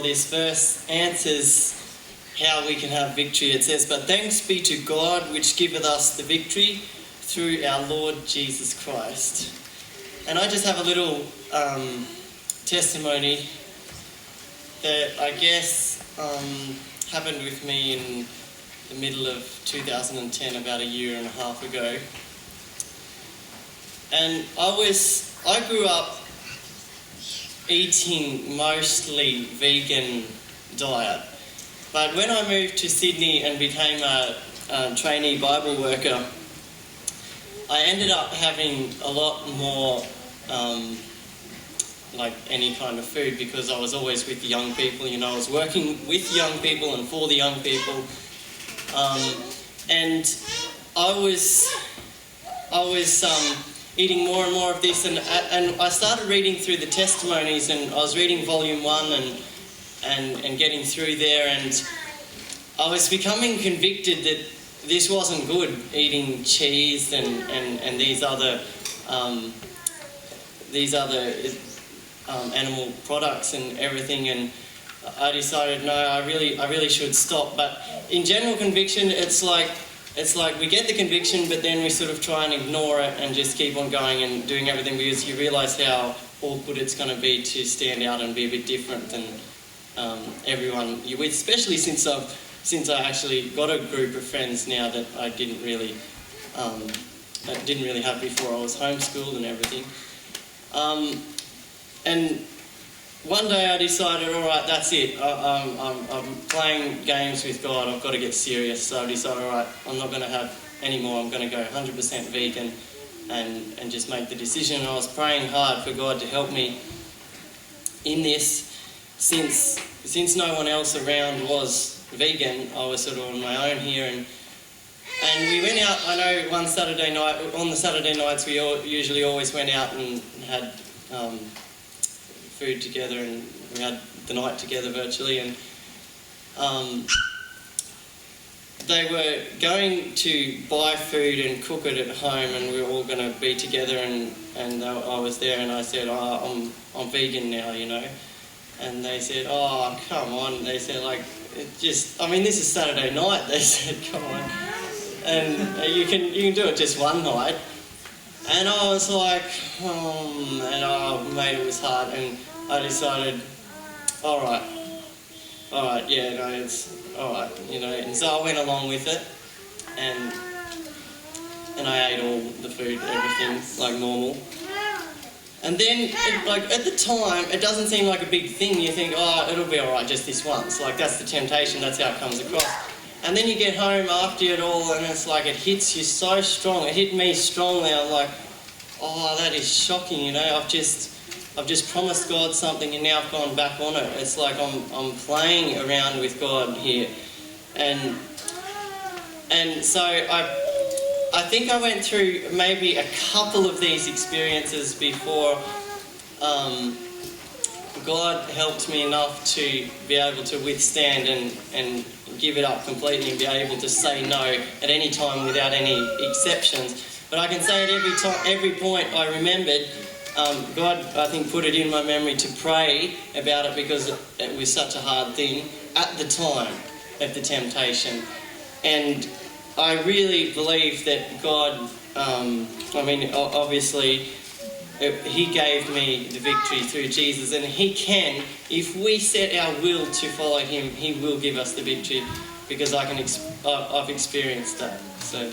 well, this verse answers how we can have victory. It says, "But thanks be to God which giveth us the victory through our Lord Jesus Christ." And I just have a little testimony that I guess happened with me in the middle of 2010, about a year and a half ago. And I grew up eating mostly vegan diet. But when I moved to Sydney and became a trainee Bible worker, I ended up having a lot more like any kind of food, because I was always with the young people. You know, I was working with young people and for the young people, and I was eating more and more of this, and I started reading through the testimonies, and I was reading volume 1 and getting through there, and I was becoming convicted that this wasn't good, eating cheese and these other animal products and everything, and I decided, no, I really should stop. But in general conviction, it's like we get the conviction, but then we sort of try and ignore it and just keep on going and doing everything, because you realise how awkward it's going to be to stand out and be a bit different than everyone you're with, especially since I actually got a group of friends now that I didn't really have before. I was homeschooled and everything. And one day I decided, all right, that's it. I'm playing games with God. I've got to get serious. So I decided, all right, I'm not going to have any more. I'm going to go 100% vegan and just make the decision. And I was praying hard for God to help me in this. Since no one else around was vegan, I was sort of on my own here. And we went out. I know on the Saturday nights we usually always went out and had food together, and we had the night together virtually, and they were going to buy food and cook it at home, and we were all going to be together, and I was there, and I said, oh, I'm vegan now, you know. And they said, oh, come on. They said, like, this is Saturday night. They said, come on. And you can do it just one night. And I was like, mate, it was hard. And I decided, all right, yeah, no, it's all right, you know. And so I went along with it, and I ate all the food, everything, like normal. And then, at the time, it doesn't seem like a big thing. You think, oh, it'll be all right just this once. Like, that's the temptation, that's how it comes across. And then you get home after it all, and it's like it hits you so strong. It hit me strongly. I'm like, oh, that is shocking, you know. I've just promised God something, and now I've gone back on it. It's like I'm playing around with God here. And so I think I went through maybe a couple of these experiences before God helped me enough to be able to withstand and give it up completely and be able to say no at any time without any exceptions. But I can say at every point I remembered, God, I think, put it in my memory to pray about it, because it was such a hard thing at the time of the temptation. And I really believe that God, obviously, He gave me the victory through Jesus, and He can, if we set our will to follow Him, He will give us the victory, because I've experienced that. So.